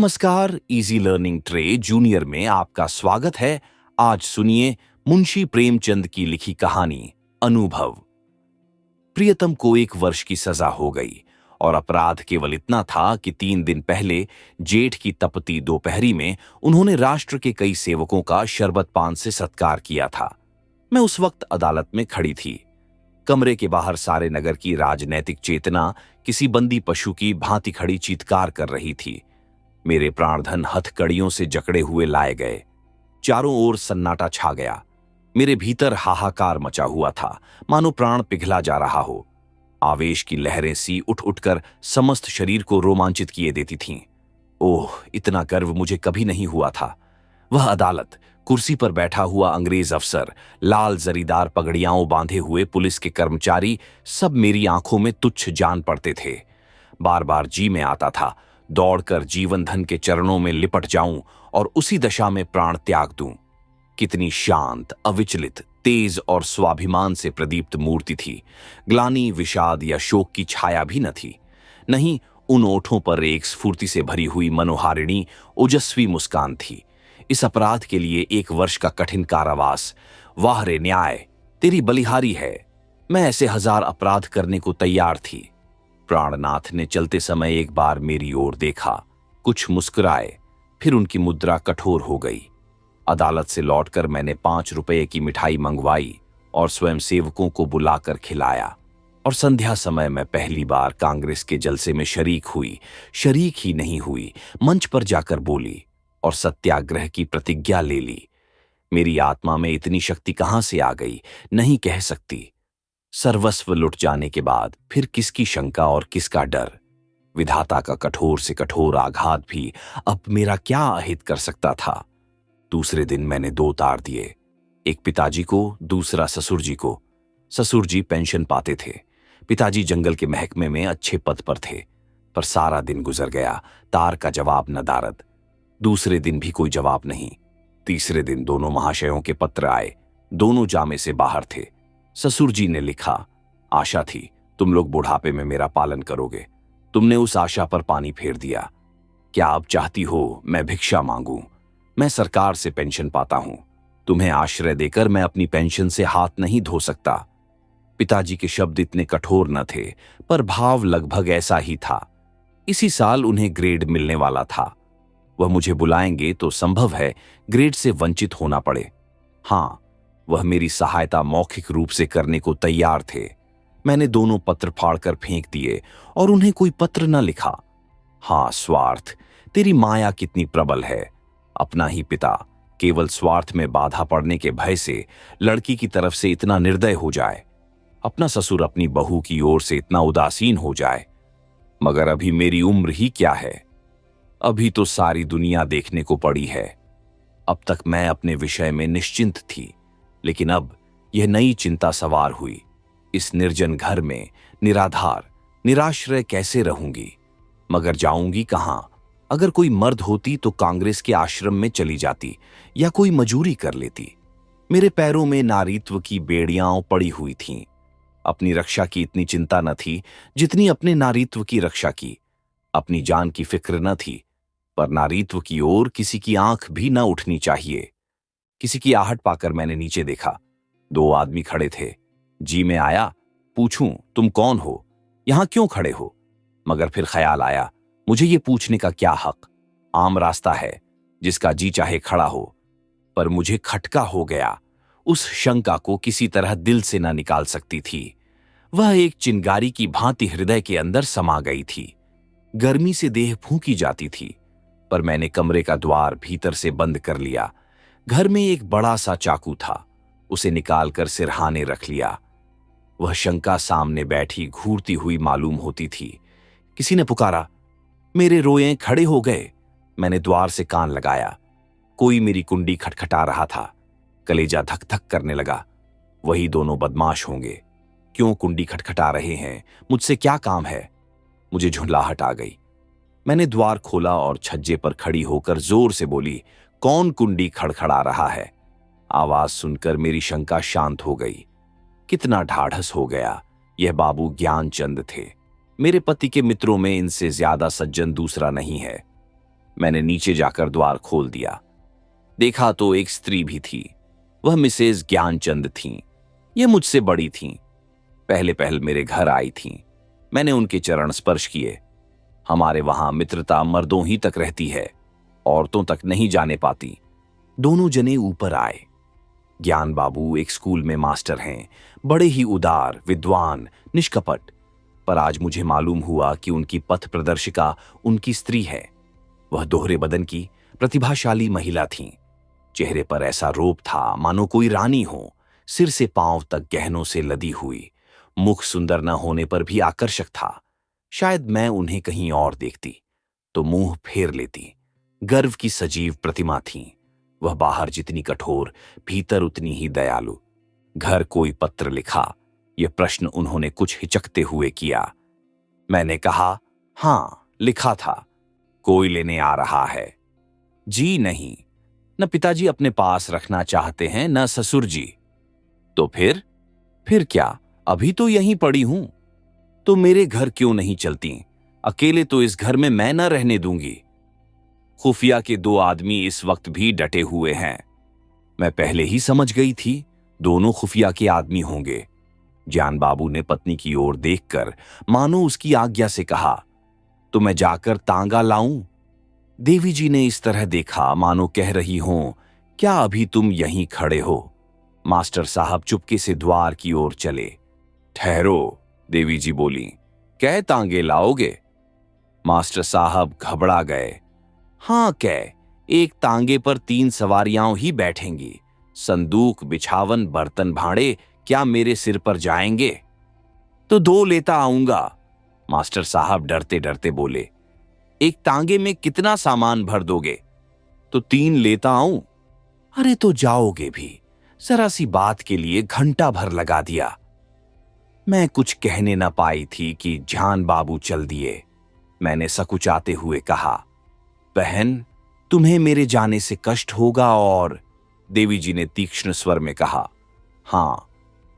नमस्कार, easy learning tray junior में आपका स्वागत है। आज सुनिए मुंशी प्रेमचंद की लिखी कहानी अनुभव। प्रियतम को 1 वर्ष की सजा हो गई और अपराध केवल इतना था कि 3 दिन पहले जेठ की तपती दोपहरी में उन्होंने राष्ट्र के कई सेवकों का शरबत पान से सत्कार किया था। मैं उस वक्त अदालत में खड़ी थी। कमरे के बाहर सारे नगर की राजनैतिक चेतना किसी बंदी पशु की भांति खड़ी चीत्कार कर रही थी। मेरे प्राणधन हथकड़ियों से जकड़े हुए लाए गए। चारों ओर सन्नाटा छा गया। मेरे भीतर हाहाकार मचा हुआ था, मानो प्राण पिघला जा रहा हो। आवेश की लहरें सी उठ उठकर समस्त शरीर को रोमांचित किए देती थीं। ओह, इतना गर्व मुझे कभी नहीं हुआ था। वह अदालत, कुर्सी पर बैठा हुआ अंग्रेज अफसर, लाल जरीदार पगड़ियां बांधे हुए पुलिस के कर्मचारी, सब मेरी आंखों में तुच्छ जान पड़ते थे। बार बार जी में आता था दौड़कर जीवन धन के चरणों में लिपट जाऊं और उसी दशा में प्राण त्याग दूं। कितनी शांत, अविचलित, तेज और स्वाभिमान से प्रदीप्त मूर्ति थी। ग्लानि, विषाद या शोक की छाया भी न थी। नहीं, उन ओठों पर एक स्फूर्ति से भरी हुई मनोहारिणी ओजस्वी मुस्कान थी। इस अपराध के लिए 1 वर्ष का कठिन कारावास। वाह रे न्याय, तेरी बलिहारी है। मैं ऐसे 1000 अपराध करने को तैयार थी। प्राणनाथ ने चलते समय एक बार मेरी ओर देखा, कुछ मुस्कुराए, फिर उनकी मुद्रा कठोर हो गई। अदालत से लौटकर मैंने 5 रुपए की मिठाई मंगवाई और स्वयं सेवकों को बुलाकर खिलाया। और संध्या समय मैं पहली बार कांग्रेस के जलसे में शरीक हुई। शरीक ही नहीं हुई, मंच पर जाकर बोली और सत्याग्रह की प्रतिज्ञा ले ली। मेरी आत्मा में इतनी शक्ति कहां से आ गई, नहीं कह सकती। सर्वस्व लुट जाने के बाद फिर किसकी शंका और किसका डर। विधाता का कठोर से कठोर आघात भी अब मेरा क्या अहित कर सकता था। दूसरे दिन मैंने 2 तार दिए, एक पिताजी को, दूसरा ससुर जी को। ससुर जी पेंशन पाते थे, पिताजी जंगल के महकमे में अच्छे पद पर थे। पर सारा दिन गुजर गया, तार का जवाब न दारद। दूसरे दिन भी कोई जवाब नहीं। तीसरे दिन दोनों महाशयों के पत्र आए। दोनों जामे से बाहर थे। ससुर जी ने लिखा, आशा थी तुम लोग बुढ़ापे में मेरा पालन करोगे। तुमने उस आशा पर पानी फेर दिया। क्या अब चाहती हो मैं भिक्षा मांगूं? मैं सरकार से पेंशन पाता हूं। तुम्हें आश्रय देकर मैं अपनी पेंशन से हाथ नहीं धो सकता। पिताजी के शब्द इतने कठोर न थे, पर भाव लगभग ऐसा ही था। इसी साल उन्हें ग्रेड मिलने वाला था। वह मुझे बुलाएंगे तो संभव है ग्रेड से वंचित होना पड़े। हाँ, वह मेरी सहायता मौखिक रूप से करने को तैयार थे। मैंने दोनों पत्र फाड़कर फेंक दिए और उन्हें कोई पत्र न लिखा। हाँ स्वार्थ, तेरी माया कितनी प्रबल है। अपना ही पिता केवल स्वार्थ में बाधा पड़ने के भय से लड़की की तरफ से इतना निर्दय हो जाए। अपना ससुर अपनी बहू की ओर से इतना उदासीन हो जाए। मगर अभी मेरी उम्र ही क्या है। अभी तो सारी दुनिया देखने को पड़ी है। अब तक मैं अपने विषय में निश्चिंत थी, लेकिन अब यह नई चिंता सवार हुई। इस निर्जन घर में निराधार, निराश्रय कैसे रहूंगी? मगर जाऊंगी कहां? अगर कोई मर्द होती तो कांग्रेस के आश्रम में चली जाती या कोई मजूरी कर लेती। मेरे पैरों में नारीत्व की बेड़ियां पड़ी हुई थीं। अपनी रक्षा की इतनी चिंता न थी जितनी अपने नारीत्व की रक्षा की। अपनी जान की फिक्र न थी, पर नारीत्व की ओर किसी की आंख भी न उठनी चाहिए। किसी की आहट पाकर मैंने नीचे देखा। 2 आदमी खड़े थे। जी में आया, पूछूं तुम कौन हो, यहां क्यों खड़े हो? मगर फिर ख्याल आया, मुझे ये पूछने का क्या हक। आम रास्ता है, जिसका जी चाहे खड़ा हो। पर मुझे खटका हो गया। उस शंका को किसी तरह दिल से न निकाल सकती थी। वह एक चिंगारी की भांति हृदय के अंदर समा गई थी। गर्मी से देह फूंकी जाती थी। पर मैंने कमरे का द्वार भीतर से बंद कर लिया। घर में एक बड़ा सा चाकू था, उसे निकालकर सिरहाने रख लिया। वह शंका सामने बैठी घूरती हुई मालूम होती थी। किसी ने पुकारा, मेरे रोए खड़े हो गए। मैंने द्वार से कान लगाया। कोई मेरी कुंडी खटखटा रहा था। कलेजा धक धक करने लगा। वही दोनों बदमाश होंगे। क्यों कुंडी खटखटा रहे हैं? मुझसे क्या काम है? मुझे झुंझलाहट आ गई। मैंने द्वार खोला और छज्जे पर खड़ी होकर जोर से बोली, कौन कुंडी खड़खड़ा रहा है? आवाज सुनकर मेरी शंका शांत हो गई। कितना ढाढ़स हो गया। यह बाबू ज्ञानचंद थे। मेरे पति के मित्रों में इनसे ज्यादा सज्जन दूसरा नहीं है। मैंने नीचे जाकर द्वार खोल दिया। देखा तो एक स्त्री भी थी। वह मिसेज ज्ञानचंद थीं। ये मुझसे बड़ी थीं। पहले पहल मेरे घर आई थीं। मैंने उनके चरण स्पर्श किए। हमारे वहां मित्रता मर्दों ही तक रहती है, औरतों तक नहीं जाने पाती। दोनों जने ऊपर आए। ज्ञान बाबू एक स्कूल में मास्टर हैं, बड़े ही उदार, विद्वान, निष्कपट। पर आज मुझे मालूम हुआ कि उनकी पथ प्रदर्शिका उनकी स्त्री है। वह दोहरे बदन की प्रतिभाशाली महिला थीं। चेहरे पर ऐसा रोब था मानो कोई रानी हो, सिर से पांव तक गहनों से लदी हुई। मुख सुंदर न होने पर भी आकर्षक था। शायद मैं उन्हें कहीं और देखती तो मुंह फेर लेती। गर्व की सजीव प्रतिमा थीं। वह बाहर जितनी कठोर, भीतर उतनी ही दयालु। घर कोई पत्र लिखा, यह प्रश्न उन्होंने कुछ हिचकते हुए किया। मैंने कहा, हां, लिखा था। कोई लेने आ रहा है? जी नहीं, न पिताजी अपने पास रखना चाहते हैं, न ससुर जी। तो फिर क्या? अभी तो यहीं पड़ी हूं। तो मेरे घर क्यों नहीं चलती? अकेले तो इस घर में मैं न रहने दूंगी। खुफिया के दो आदमी इस वक्त भी डटे हुए हैं। मैं पहले ही समझ गई थी, दोनों खुफिया के आदमी होंगे। ज्ञान बाबू ने पत्नी की ओर देखकर मानो उसकी आज्ञा से कहा, तो मैं जाकर तांगा लाऊं? देवी जी ने इस तरह देखा मानो कह रही हों, क्या अभी तुम यहीं खड़े हो? मास्टर साहब चुपके से द्वार की ओर चले। ठहरो, देवी जी बोली, कै तांगे लाओगे? मास्टर साहब घबरा गए। हां, कै एक तांगे पर 3 सवारियां ही बैठेंगी। संदूक, बिछावन, बर्तन भांडे क्या मेरे सिर पर जाएंगे? तो 2 लेता आऊंगा। मास्टर साहब डरते डरते बोले, एक तांगे में कितना सामान भर दोगे? तो 3 लेता आऊं? अरे तो जाओगे भी। जरा सी बात के लिए घंटा भर लगा दिया। मैं कुछ कहने न पाई थी कि जान बाबू चल दिए। मैंने सकुचाते हुए कहा, बहन, तुम्हें मेरे जाने से कष्ट होगा? और देवी जी ने तीक्ष्ण स्वर में कहा, हां,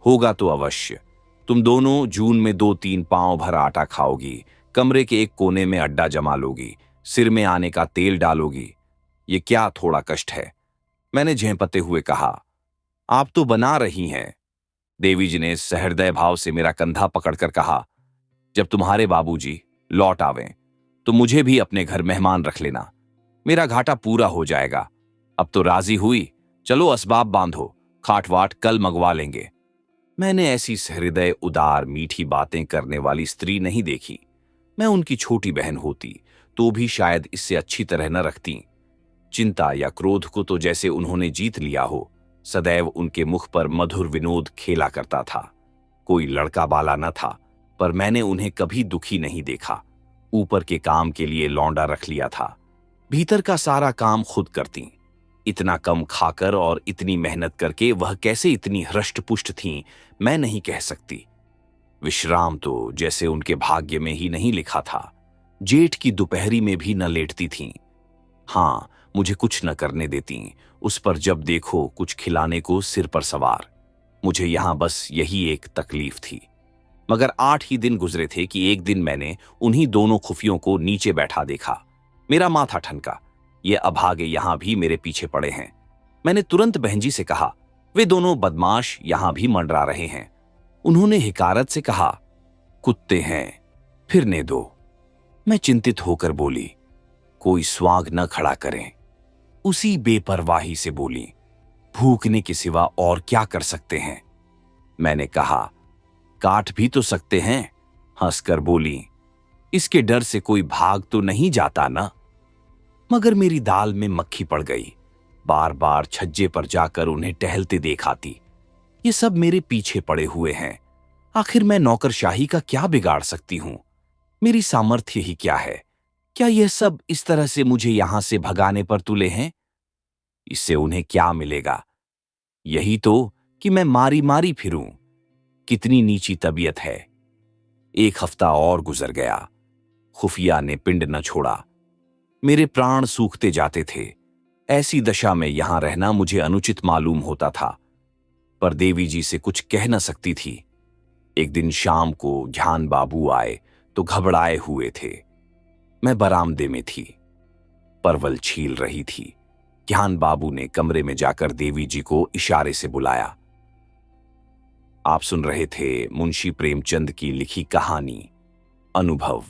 होगा तो अवश्य। तुम दोनों जून में 2-3 पांव भर आटा खाओगी, कमरे के एक कोने में अड्डा जमा लोगी, सिर में आने का तेल डालोगी। ये क्या थोड़ा कष्ट है? मैंने झेंपते हुए कहा, आप तो बना रही हैं। देवी जी ने सहृदय भाव से मेरा कंधा पकड़कर कहा, जब तुम्हारे बाबूजी लौट आवें तो मुझे भी अपने घर मेहमान रख लेना। मेरा घाटा पूरा हो जाएगा। अब तो राजी हुई, चलो असबाब बांधो, खाट वाट कल मंगवा लेंगे। मैंने ऐसी सहृदय, उदार, मीठी बातें करने वाली स्त्री नहीं देखी। मैं उनकी छोटी बहन होती तो भी शायद इससे अच्छी तरह न रखती। चिंता या क्रोध को तो जैसे उन्होंने जीत लिया हो। सदैव उनके मुख पर मधुर विनोद खेला करता था। कोई लड़का बाला न था, पर मैंने उन्हें कभी दुखी नहीं देखा। ऊपर के काम के लिए लौंडा रख लिया था, भीतर का सारा काम खुद करती। इतना कम खाकर और इतनी मेहनत करके वह कैसे इतनी हृष्ट-पुष्ट थीं, मैं नहीं कह सकती। विश्राम तो जैसे उनके भाग्य में ही नहीं लिखा था। जेठ की दोपहरी में भी न लेटती थीं। हां, मुझे कुछ न करने देती, उस पर जब देखो कुछ खिलाने को सिर पर सवार। मुझे यहां बस यही एक तकलीफ थी। मगर 8 ही दिन गुजरे थे कि एक दिन मैंने उन्हीं दोनों खुफियों को नीचे बैठा देखा। मेरा माथा ठनका, ये अभागे यहां भी मेरे पीछे पड़े हैं। मैंने तुरंत बहनजी से कहा, वे दोनों बदमाश यहां भी मंडरा रहे हैं। उन्होंने हिकारत से कहा, कुत्ते हैं, फिरने दो। मैं चिंतित होकर बोली, कोई स्वांग न खड़ा करें। उसी बेपरवाही से बोली, भूखने के सिवा और क्या कर सकते हैं? मैंने कहा, काट भी तो सकते हैं। हंसकर बोली, इसके डर से कोई भाग तो नहीं जाता ना? मगर मेरी दाल में मक्खी पड़ गई। बार बार छज्जे पर जाकर उन्हें टहलते देख आती। ये सब मेरे पीछे पड़े हुए हैं। आखिर मैं नौकरशाही का क्या बिगाड़ सकती हूं? मेरी सामर्थ्य ही क्या है? क्या यह सब इस तरह से मुझे यहां से भगाने पर तुले हैं? इससे उन्हें क्या मिलेगा? यही तो कि मैं मारी मारी फिरूं। कितनी नीची तबीयत है। 1 हफ्ता और गुजर गया। खुफिया ने पिंड न छोड़ा। मेरे प्राण सूखते जाते थे। ऐसी दशा में यहां रहना मुझे अनुचित मालूम होता था, पर देवी जी से कुछ कह न सकती थी। एक दिन शाम को ज्ञान बाबू आए तो घबराए हुए थे। मैं बरामदे में थी। परवल छील रही थी। ज्ञान बाबू ने कमरे में जाकर देवी जी को इशारे से बुलाया। आप सुन रहे थे मुंशी प्रेमचंद की लिखी कहानी अनुभव।